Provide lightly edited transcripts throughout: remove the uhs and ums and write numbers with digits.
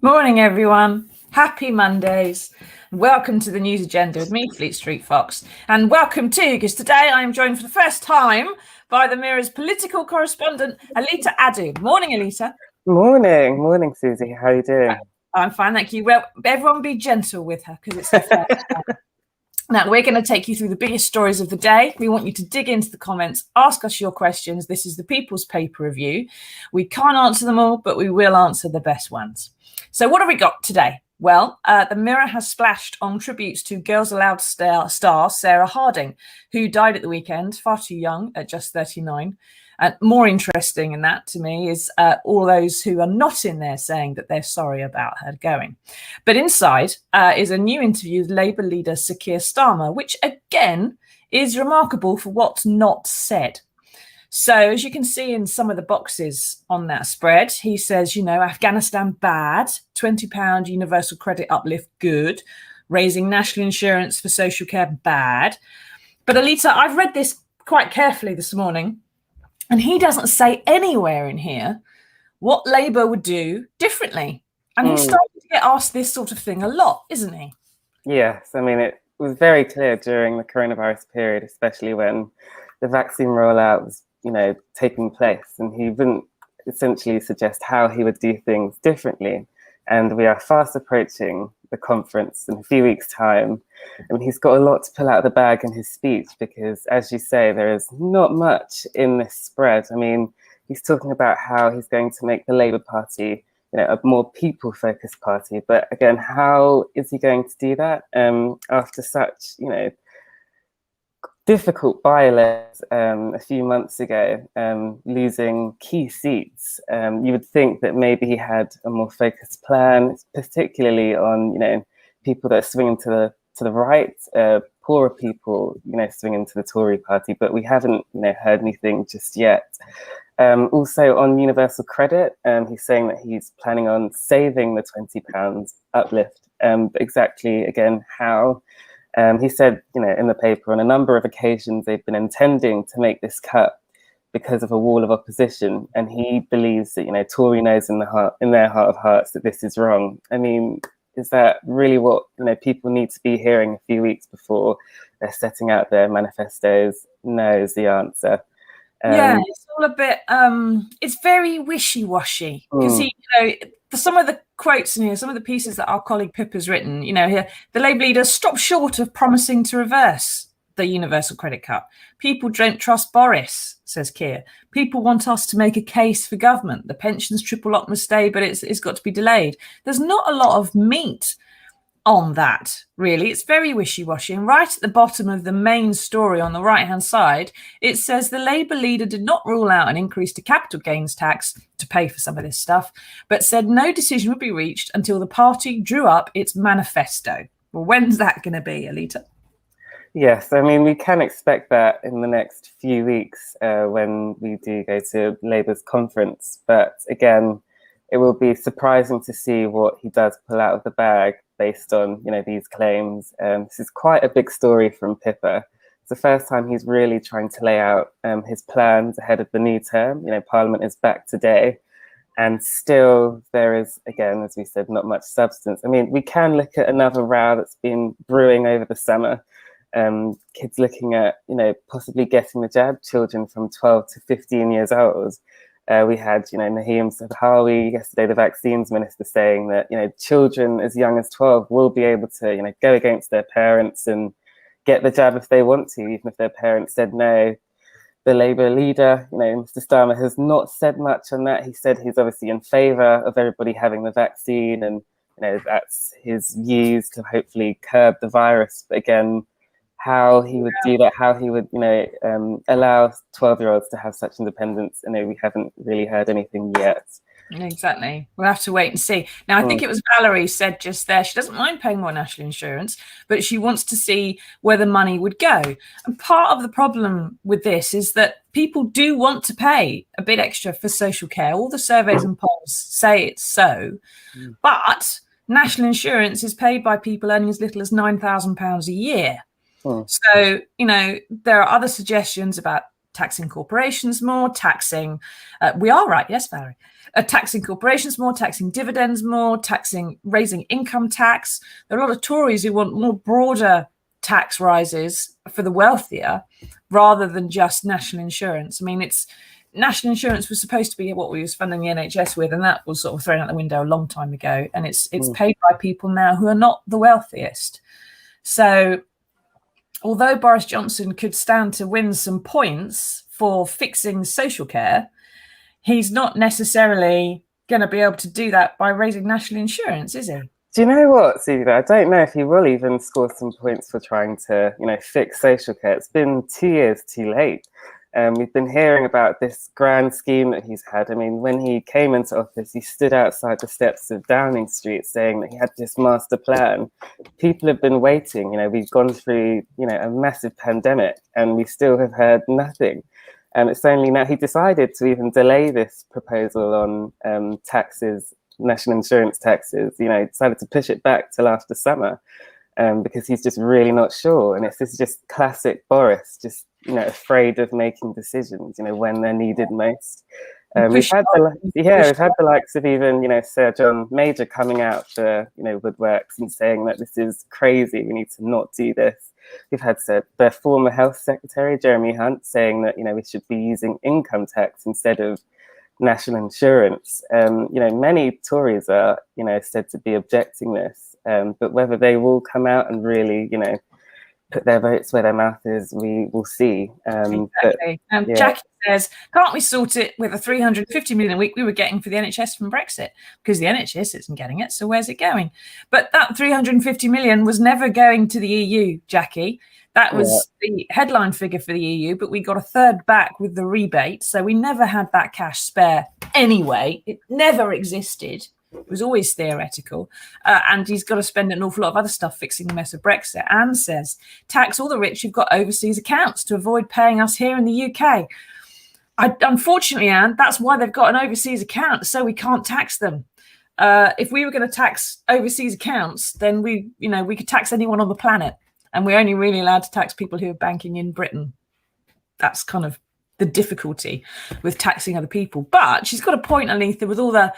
Morning, everyone. Happy Mondays. Welcome to the news agenda with me, Fleet Street Fox. And welcome too, because today I am joined for the first time by the Mirror's political correspondent, Aletha Adu. Morning, Aletha. Morning, Susie. How are you doing? I'm fine, thank you. Well, everyone be gentle with her because it's her first time. Now, we're going to take you through the biggest stories of the day. We want you to dig into the comments, ask us your questions. This is the People's Paper Review. We can't answer them all, but we will answer the best ones. So what have we got today? Well, the Mirror has splashed on tributes to Girls Aloud star Sarah Harding, who died at the weekend, far too young, at just 39. More interesting in that to me is all those who are not in there saying that they're sorry about her going. But inside is a new interview with Labour leader Sir Keir Starmer, which again is remarkable for what's not said. So as you can see in some of the boxes on that spread, he says, Afghanistan bad, £20 universal credit uplift good, raising national insurance for social care bad. But Aletha, I've read this quite carefully this morning, and he doesn't say anywhere in here what Labour would do differently. And he's starting to get asked this sort of thing a lot, isn't he? Yes, I mean, it was very clear during the coronavirus period, especially when the vaccine rollout was, taking place, and he wouldn't essentially suggest how he would do things differently. And we are fast approaching the conference in a few weeks' time. I mean, he's got a lot to pull out of the bag in his speech because, as you say, there is not much in this spread. I mean, he's talking about how he's going to make the Labour Party, a more people-focused party. But again, how is he going to do that after such, difficult by-elections a few months ago, losing key seats? You would think that maybe he had a more focused plan, particularly on, people that are swinging to the right, poorer people, swinging to the Tory party, but we haven't, heard anything just yet. Also on universal credit, he's saying that he's planning on saving the £20 uplift, but exactly, again, how? He said, in the paper on a number of occasions they've been intending to make this cut because of a wall of opposition, and he believes that Tory knows in their heart of hearts that this is wrong. I mean, is that really what people need to be hearing a few weeks before they're setting out their manifestos? No is the answer. Yeah, it's all a bit. It's very wishy-washy because some of the quotes in here, some of the pieces that our colleague Pippa's written, here, the Labour leader stopped short of promising to reverse the universal credit cut. People don't trust Boris, says Keir. People want us to make a case for government. The pensions triple lock must stay, but it's got to be delayed. There's not a lot of meat on that, really. It's very wishy-washy. And right at the bottom of the main story on the right-hand side, it says the Labour leader did not rule out an increase to capital gains tax to pay for some of this stuff, but said no decision would be reached until the party drew up its manifesto. Well, when's that going to be, Aletha? Yes, I mean, we can expect that in the next few weeks when we do go to Labour's conference. But again, it will be surprising to see what he does pull out of the bag based on, these claims. This is quite a big story from Pippa. It's the first time he's really trying to lay out his plans ahead of the new term. Parliament is back today, and still there is, again, as we said, not much substance. I mean, we can look at another row that's been brewing over the summer. Kids looking at, possibly getting the jab, children from 12 to 15 years old. We had, Naheem Sadhawi yesterday, the vaccines minister, saying that, children as young as 12 will be able to, go against their parents and get the jab if they want to, even if their parents said no. The Labour leader, Mr. Starmer, has not said much on that. He said he's obviously in favour of everybody having the vaccine, and, that's his views to hopefully curb the virus. But again, how he would do that, how he would, allow 12-year-olds to have such independence. We haven't really heard anything yet. Exactly. We'll have to wait and see. Now, I think it was Valerie said just there, she doesn't mind paying more national insurance, but she wants to see where the money would go. And part of the problem with this is that people do want to pay a bit extra for social care. All the surveys and polls say it's so. But national insurance is paid by people earning as little as £9,000 a year. So, there are other suggestions about taxing corporations more, taxing, we are right, yes, Valerie, taxing corporations more, taxing dividends more, raising income tax. There are a lot of Tories who want more broader tax rises for the wealthier rather than just national insurance. I mean, national insurance was supposed to be what we was funding the NHS with, and that was sort of thrown out the window a long time ago. And it's paid by people now who are not the wealthiest. So although Boris Johnson could stand to win some points for fixing social care, he's not necessarily going to be able to do that by raising national insurance, is he? Do you know what, Suva? I don't know if he will even score some points for trying to, fix social care. It's been 2 years too late. We've been hearing about this grand scheme that he's had. I mean, when he came into office, he stood outside the steps of Downing Street saying that he had this master plan. People have been waiting. We've gone through, a massive pandemic, and we still have heard nothing. It's only now he decided to even delay this proposal on taxes, national insurance taxes. He decided to push it back till after summer because he's just really not sure. And this is just classic Boris, just afraid of making decisions, when they're needed most. We've had the likes of even, Sir John Major coming out for, woodworks and saying that this is crazy. We need to not do this. We've had the former health secretary, Jeremy Hunt, saying that, we should be using income tax instead of national insurance. Many Tories are, said to be objecting this, but whether they will come out and really, put their votes where their mouth is, we will see. Exactly. Jackie says, can't we sort it with a 350 million a week we were getting for the NHS from Brexit? Because the NHS isn't getting it, so where's it going? But that 350 million was never going to the EU, Jackie. That was the headline figure for the EU, but we got a third back with the rebate. So we never had that cash spare anyway. It never existed. It was always theoretical. And he's got to spend an awful lot of other stuff fixing the mess of Brexit. Anne says, tax all the rich who've got overseas accounts to avoid paying us here in the UK. Unfortunately, Anne, that's why they've got an overseas account, so we can't tax them. If we were going to tax overseas accounts, then we could tax anyone on the planet. And we're only really allowed to tax people who are banking in Britain. That's kind of the difficulty with taxing other people. But she's got a point, Aletha, with all the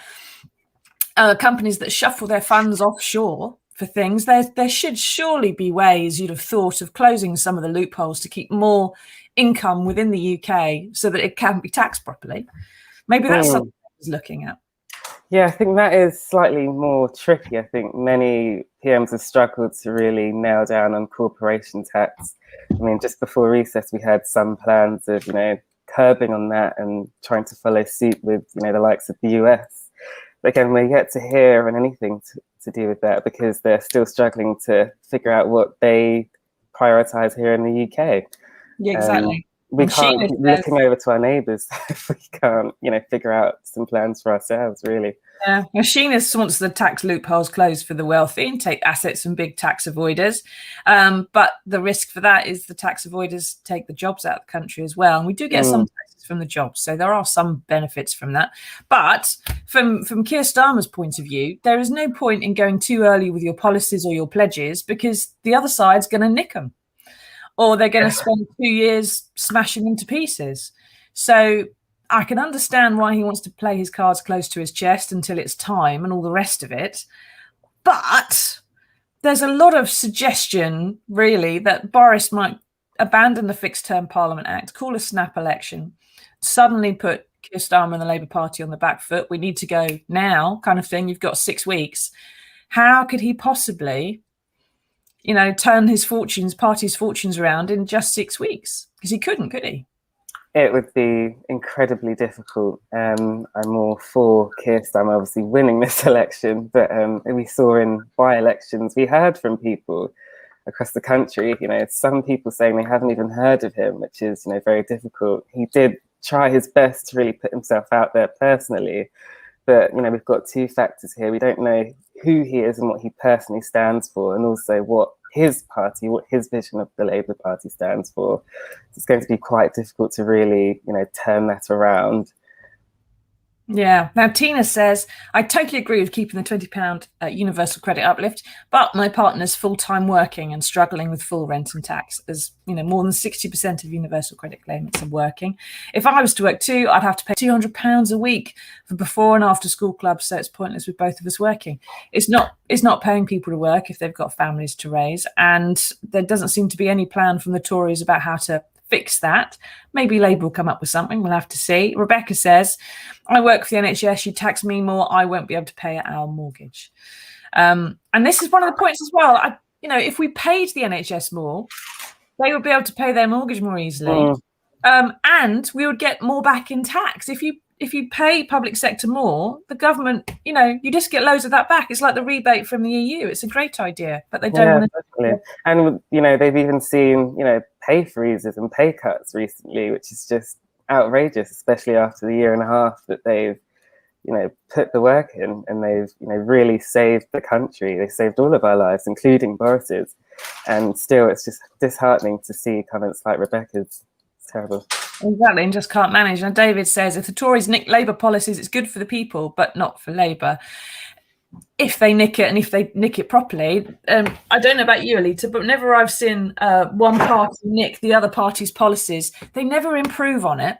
companies that shuffle their funds offshore for things. There should surely be ways, you'd have thought, of closing some of the loopholes to keep more income within the UK so that it can be taxed properly. Maybe that's something I was looking at. Yeah, I think that is slightly more tricky. I think many PMs have struggled to really nail down on corporation tax. I mean, just before recess, we had some plans of, curbing on that and trying to follow suit with, the likes of the US. But again, we're yet to hear on anything to do with that because they're still struggling to figure out what they prioritize here in the UK. Yeah, exactly. We can't keep looking over to our neighbours if we can't, figure out some plans for ourselves, really. Yeah, Sheena wants the tax loopholes closed for the wealthy and take assets from big tax avoiders. But the risk for that is the tax avoiders take the jobs out of the country as well. And we do get some taxes from the jobs. So there are some benefits from that. But from Keir Starmer's point of view, there is no point in going too early with your policies or your pledges because the other side's going to nick them. Or they're going to spend 2 years smashing them to pieces. So I can understand why he wants to play his cards close to his chest until it's time and all the rest of it. But there's a lot of suggestion, really, that Boris might abandon the Fixed Term Parliament Act, call a snap election, suddenly put Keir Starmer and the Labour Party on the back foot. We need to go now, kind of thing. You've got 6 weeks. How could he possibly turn his party's fortunes around in just 6 weeks? Because he couldn't, could he? It would be incredibly difficult. I'm all for Keir Starmer obviously winning this election, but we saw in by-elections, we heard from people across the country, some people saying they haven't even heard of him, which is, very difficult. He did try his best to really put himself out there personally, but, we've got two factors here. We don't know who he is and what he personally stands for, and also what his party, what his vision of the Labour Party stands for. It's going to be quite difficult to really, turn that around. Yeah. Now, Tina says, I totally agree with keeping the £20 universal credit uplift, but my partner's full-time working and struggling with full rent and tax. As you know, more than 60% of universal credit claimants are working. If I was to work too, I'd have to pay £200 a week for before and after school clubs. So it's pointless with both of us working. It's not paying people to work if they've got families to raise. And there doesn't seem to be any plan from the Tories about how to fix that. Maybe Labour will come up with something. We'll have to see. Rebecca says, I work for the NHS. You tax me more. I won't be able to pay our mortgage. And this is one of the points as well. If we paid the NHS more, they would be able to pay their mortgage more easily. And we would get more back in tax. If you pay public sector more, the government, you just get loads of that back. It's like the rebate from the EU. It's a great idea, but they don't want to. And, they've even seen, pay freezes and pay cuts recently, which is just outrageous, especially after the year and a half that they've, put the work in, and they've, really saved the country. They saved all of our lives, including Boris's. And still, it's just disheartening to see comments like Rebecca's. It's terrible. Exactly, and just can't manage. And David says, if the Tories nick Labour policies, it's good for the people, but not for Labour. If they nick it, and if they nick it properly, I don't know about you, Aletha, but whenever I've seen one party nick the other party's policies, they never improve on it.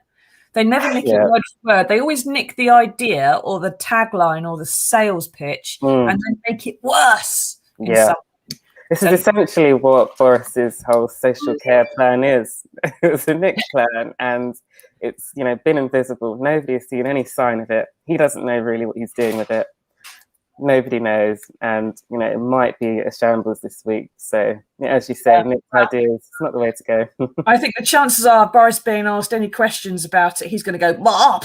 They never nick it word for word. They always nick the idea or the tagline or the sales pitch and then make it worse. This is essentially what Boris's whole social care plan is. It's a nick plan, and it's been invisible. Nobody has seen any sign of it. He doesn't know really what he's doing with it. Nobody knows, and it might be a shambles this week. So, as you say, nick ideas, it's not the way to go. I think the chances are Boris being asked any questions about it, he's going to go, I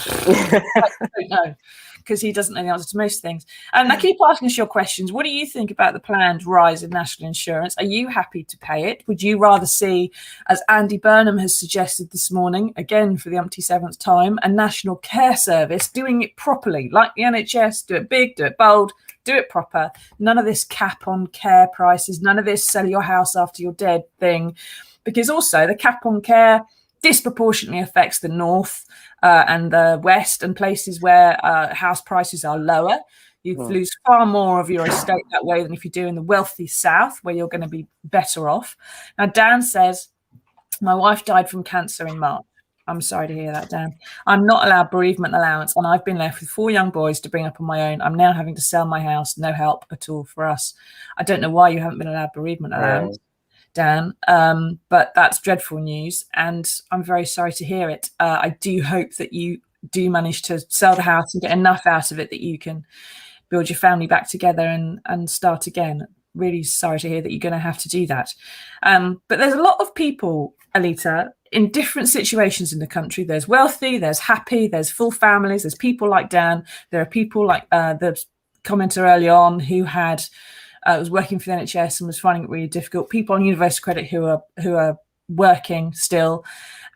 don't know, because he doesn't know the answer to most things. And I keep asking us your questions. What do you think about the planned rise in national insurance? Are you happy to pay it? Would you rather see, as Andy Burnham has suggested this morning, again for the umpty-seventh time, a national care service doing it properly, like the NHS, do it big, do it bold, do it proper. None of this cap on care prices, none of this sell your house after you're dead thing, because also the cap on care disproportionately affects the north and the west and places where house prices are lower. You lose far more of your estate that way than if you do in the wealthy south, where you're going to be better off. Now, Dan says, my wife died from cancer in March. I'm sorry to hear that, Dan. I'm not allowed bereavement allowance, and I've been left with 4 young boys to bring up on my own. I'm now having to sell my house. No help at all for us. I don't know why you haven't been allowed bereavement allowance, Dan, but that's dreadful news, and I'm very sorry to hear it. I do hope that you do manage to sell the house and get enough out of it that you can build your family back together and start again. Really sorry to hear that you're going to have to do that. But there's a lot of people, Aletha, in different situations in the country. There's wealthy, there's happy, there's full families, there's people like Dan, there are people like the commenter early on who had was working for the NHS and was finding it really difficult, people on universal credit who are working still.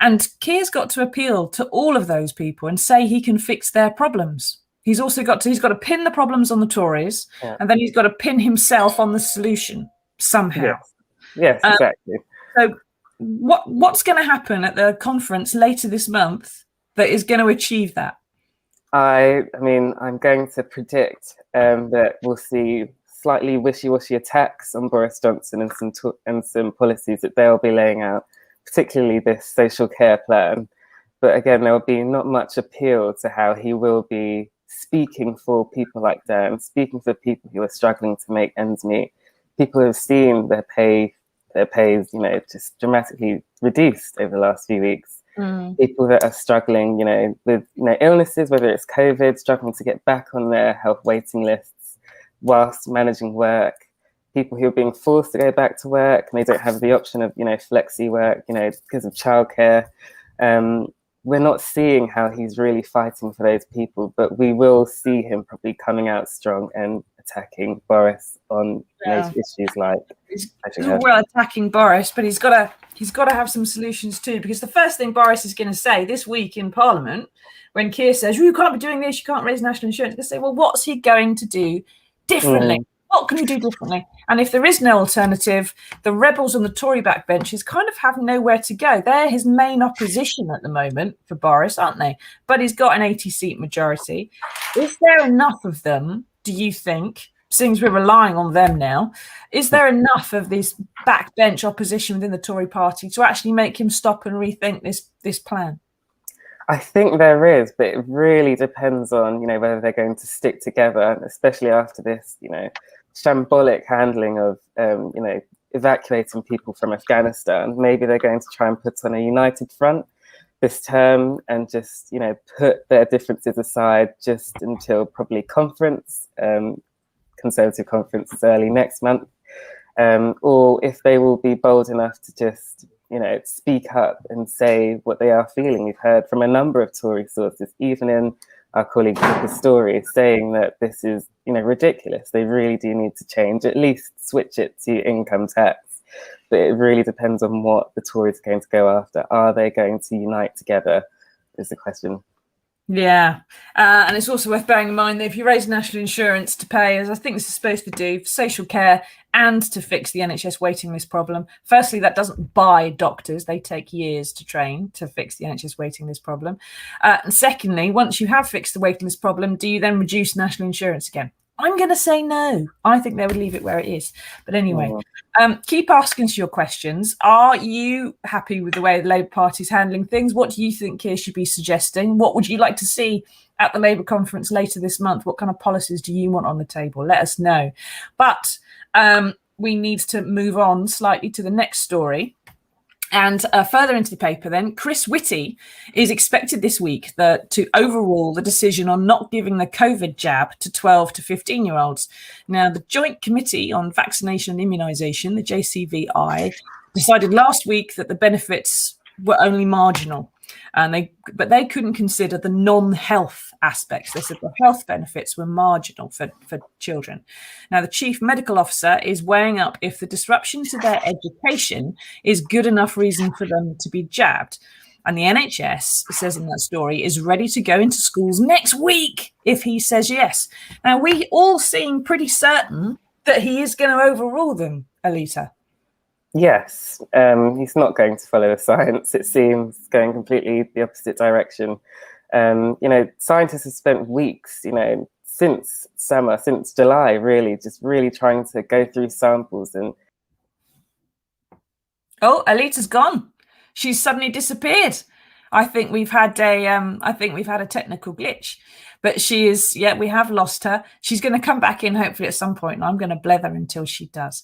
And Keir's got to appeal to all of those people and say he can fix their problems. He's got to pin the problems on the Tories, and then he's got to pin himself on the solution somehow. Yes, exactly. So what's going to happen at the conference later this month that is going to achieve that? I mean, I'm going to predict that we'll see slightly wishy-washy attacks on Boris Johnson and some policies that they'll be laying out, particularly this social care plan. But again, there will be not much appeal to how he will be speaking for people like Dan, speaking for people who are struggling to make ends meet, people who have seen their pays, just dramatically reduced over the last few weeks. People that are struggling, with illnesses, whether it's COVID, struggling to get back on their health waiting lists whilst managing work. People who are being forced to go back to work and they don't have the option of, flexi work, because of childcare. We're not seeing how he's really fighting for those people, but we will see him probably coming out strong and attacking Boris on major issues like. He's well attacking Boris, but he's got to have some solutions too. Because the first thing Boris is going to say this week in Parliament, when Keir says you can't be doing this, you can't raise national insurance, he's going to say, well, what's he going to do differently? What can we do differently? And if there is no alternative, the Rebels on the Tory backbenches kind of have nowhere to go. They're his main opposition at the moment for Boris, aren't they? But he's got an 80-seat majority. Is there enough of them, do you think, since we're relying on them now, is there enough of this backbench opposition within the Tory party to actually make him stop and rethink this plan? I think there is, but it really depends on, whether they're going to stick together, especially after this, shambolic handling of, evacuating people from Afghanistan. Maybe they're going to try and put on a united front this term and just, put their differences aside just until probably Conservative conference is early next month, or if they will be bold enough to just, speak up and say what they are feeling. We've heard from a number of Tory sources, even in our colleague Cooper's story, saying that this is, ridiculous. They really do need to change, at least switch it to income tax. But it really depends on what the Tories are going to go after. Are they going to unite together is the question. Yeah, and it's also worth bearing in mind that if you raise national insurance to pay, as I think this is supposed to do, for social care and to fix the NHS waiting list problem, firstly, that doesn't buy doctors. They take years to train to fix the NHS waiting list problem. And secondly, once you have fixed the waiting list problem, do you then reduce national insurance again? I'm going to say no. I think they would leave it where it is. But anyway, keep asking us your questions. Are you happy with the way the Labour Party is handling things? What do you think Keir should be suggesting? What would you like to see at the Labour conference later this month? What kind of policies do you want on the table? Let us know. But we need to move on slightly to the next story. And further into the paper then, Chris Whitty is expected this week to overrule the decision on not giving the COVID jab to 12 to 15-year-olds. Now, the Joint Committee on Vaccination and Immunisation, the JCVI, decided last week that the benefits were only marginal. But they couldn't consider the non-health aspects. They said the health benefits were marginal for children. Now, the chief medical officer is weighing up if the disruption to their education is good enough reason for them to be jabbed. And the NHS, says in that story, is ready to go into schools next week if he says yes. Now, we all seem pretty certain that he is going to overrule them, Aletha. Yes, he's not going to follow the science. It seems going completely the opposite direction. Scientists have spent weeks, since summer, since July, really, just really trying to go through samples and. Oh, Aletha's gone. She's suddenly disappeared. I think we've had a technical glitch, but she is. Yeah, we have lost her. She's going to come back in hopefully at some point, and I'm going to blether until she does.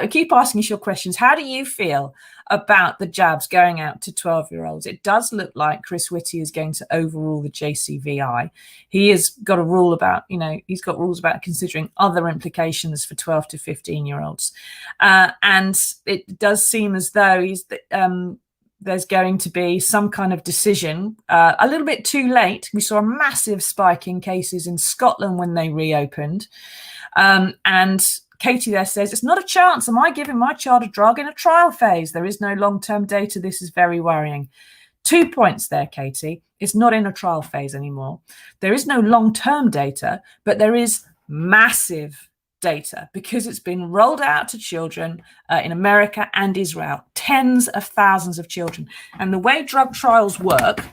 Keep asking us your questions. How do you feel about the jabs going out to 12-year-olds? It does look like Chris Whitty is going to overrule the JCVI. He has got a rule about, he's got rules about considering other implications for 12 to 15-year-olds, and it does seem as though there's going to be some kind of decision a little bit too late. We saw a massive spike in cases in Scotland when they reopened. And Katie there says, it's not a chance. Am I giving my child a drug in a trial phase? There is no long-term data. This is very worrying. 2 points there, Katie. It's not in a trial phase anymore. There is no long-term data, but there is massive data because it's been rolled out to children in America and Israel, tens of thousands of children. And the way drug trials work,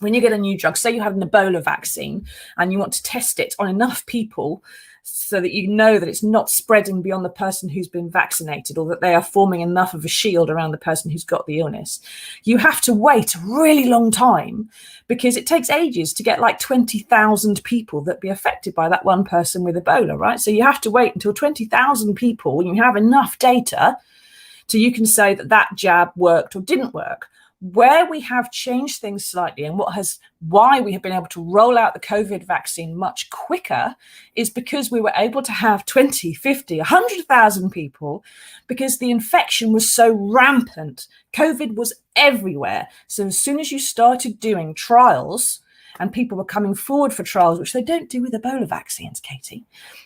when you get a new drug, say you have an Ebola vaccine and you want to test it on enough people so that you know that it's not spreading beyond the person who's been vaccinated or that they are forming enough of a shield around the person who's got the illness. You have to wait a really long time because it takes ages to get like 20,000 people that be affected by that one person with Ebola, right? So you have to wait until 20,000 people when you have enough data so you can say that that jab worked or didn't work. Where we have changed things slightly and why we have been able to roll out the COVID vaccine much quicker is because we were able to have 20, 50, 100,000 people because the infection was so rampant. COVID was everywhere. So as soon as you started doing trials and people were coming forward for trials, which they don't do with Ebola vaccines, Katie,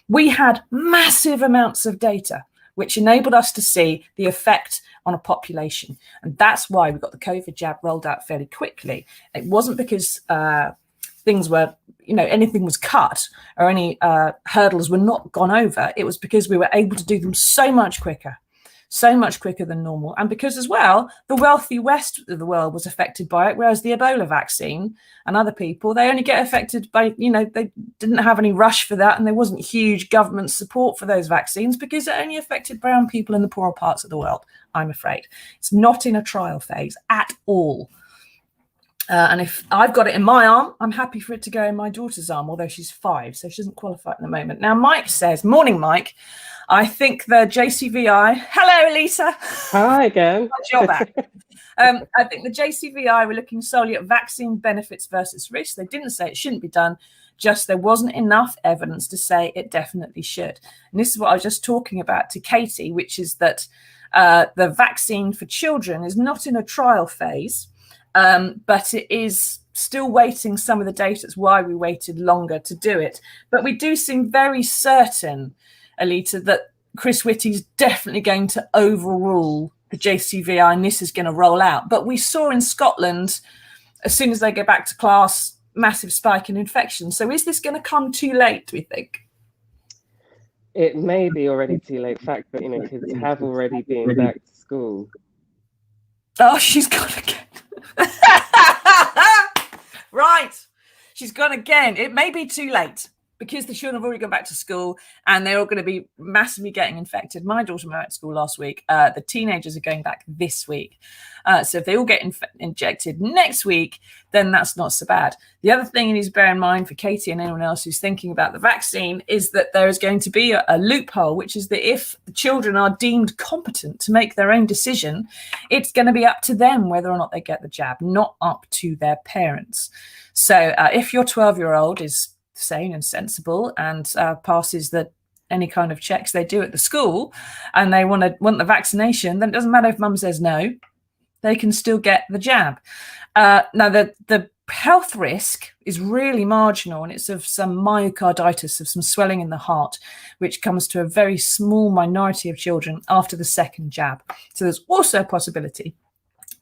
we had massive amounts of data which enabled us to see the effect on a population. And that's why we got the COVID jab rolled out fairly quickly. It wasn't because things were anything was cut or any hurdles were not gone over, it was because we were able to do them so much quicker than normal. And because as well, the wealthy west of the world was affected by it, whereas the Ebola vaccine and other people, they only get affected by, they didn't have any rush for that. And there wasn't huge government support for those vaccines because it only affected brown people in the poorer parts of the world, I'm afraid. It's not in a trial phase at all. And if I've got it in my arm, I'm happy for it to go in my daughter's arm, although she's 5, so she doesn't qualify at the moment. Now, Mike says, morning, Mike. I think the JCVI, hello, Aletha. Hi again. You're back. I think the JCVI were looking solely at vaccine benefits versus risks. They didn't say it shouldn't be done, just there wasn't enough evidence to say it definitely should. And this is what I was just talking about to Katie, which is that the vaccine for children is not in a trial phase. But it is still waiting some of the data. That's why we waited longer to do it. But we do seem very certain, Aletha, that Chris Whitty's definitely going to overrule the JCVI and this is going to roll out. But we saw in Scotland, as soon as they go back to class, massive spike in infections. So is this going to come too late, do we think? It may be already too late. Fact that, kids have already been back to school. Oh, she's gone again. Right, she's gone again. It may be too late because the children have already gone back to school and they're all going to be massively getting infected. My daughter went to school last week. The teenagers are going back this week. So if they all get injected next week, then that's not so bad. The other thing you need to bear in mind for Katie and anyone else who's thinking about the vaccine is that there is going to be a loophole, which is that if the children are deemed competent to make their own decision, it's going to be up to them whether or not they get the jab, not up to their parents. So if your 12-year-old is sane and sensible and passes any kind of checks they do at the school and they want the vaccination, then it doesn't matter if mum says no, they can still get the jab. Now, the health risk is really marginal, and it's of some myocarditis, of some swelling in the heart, which comes to a very small minority of children after the second jab. So there's also a possibility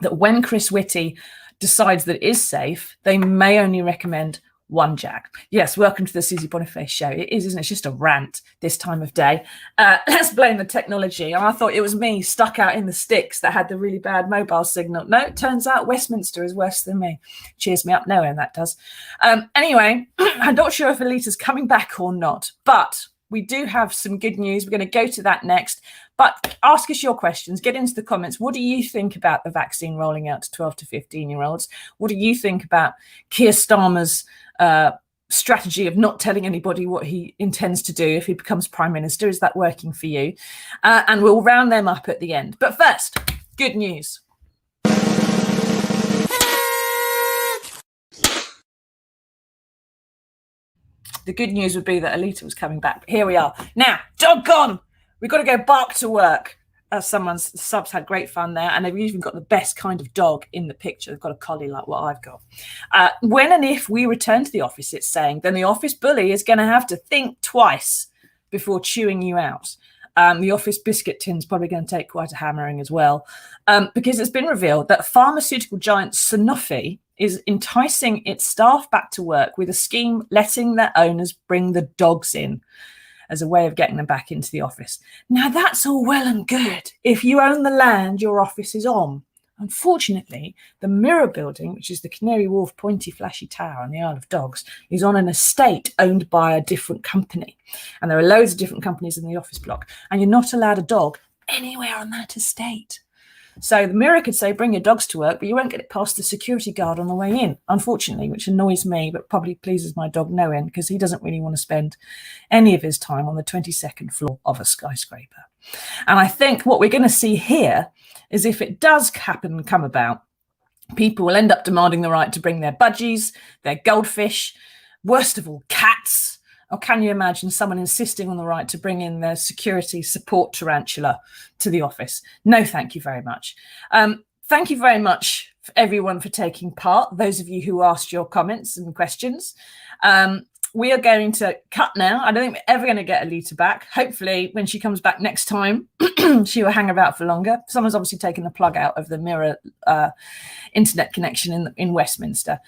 that when Chris Whitty decides that it is safe, they may only recommend one jab. Yes, welcome to the Susie Boniface show. It is, isn't it? It's just a rant this time of day. Let's blame the technology. And I thought it was me stuck out in the sticks that had the really bad mobile signal. No, it turns out Westminster is worse than me. Cheers me up knowing that does. Anyway, I'm not sure if Aletha's coming back or not, but we do have some good news. We're going to go to that next. But ask us your questions. Get into the comments. What do you think about the vaccine rolling out to 12 to 15-year-olds? What do you think about Keir Starmer's strategy of not telling anybody what he intends to do if he becomes Prime Minister? Is that working for you? And we'll round them up at the end. But first, good news. The good news would be that Aletha was coming back. But here we are. Now, doggone, we've got to go bark to work. Someone's subs had great fun there, and they've even got the best kind of dog in the picture. They've got a collie like what I've got. When and if we return to the office, it's saying, then the office bully is going to have to think twice before chewing you out. The office biscuit tin's probably going to take quite a hammering as well, because it's been revealed that pharmaceutical giant Sanofi is enticing its staff back to work with a scheme letting their owners bring the dogs in as a way of getting them back into the office. Now, that's all well and good if you own the land your office is on. Unfortunately, the Mirror building, which is the Canary Wharf pointy flashy tower on the Isle of Dogs, is on an estate owned by a different company. And there are loads of different companies in the office block, and you're not allowed a dog anywhere on that estate. So the Mirror could say, bring your dogs to work, but you won't get it past the security guard on the way in, unfortunately, which annoys me, but probably pleases my dog no end, because he doesn't really want to spend any of his time on the 22nd floor of a skyscraper. And I think what we're going to see here is if it does happen and come about, people will end up demanding the right to bring their budgies, their goldfish, worst of all, cats. Or can you imagine someone insisting on the right to bring in their security support tarantula to the office? No, thank you very much. Thank you very much, everyone, for taking part. Those of you who asked your comments and questions. we are going to cut now. I don't think we're ever going to get Aletha back. Hopefully, when she comes back next time, she will hang about for longer. Someone's obviously taken the plug out of the Mirror internet connection in Westminster.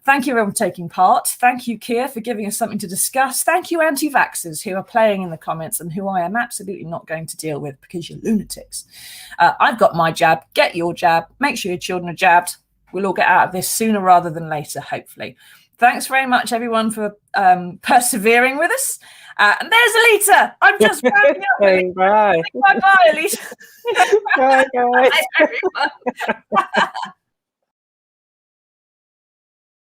Thank you, everyone, for taking part. Thank you, Keir, for giving us something to discuss. Thank you, anti-vaxxers, who are playing in the comments and who I am absolutely not going to deal with because you're lunatics. I've got my jab. Get your jab. Make sure your children are jabbed. We'll all get out of this sooner rather than later, hopefully. Thanks very much, everyone, for persevering with us. And there's Aletha. I'm just rounding up. Hey, bye. Bye-bye, Aletha. Bye, guys. Bye, everyone.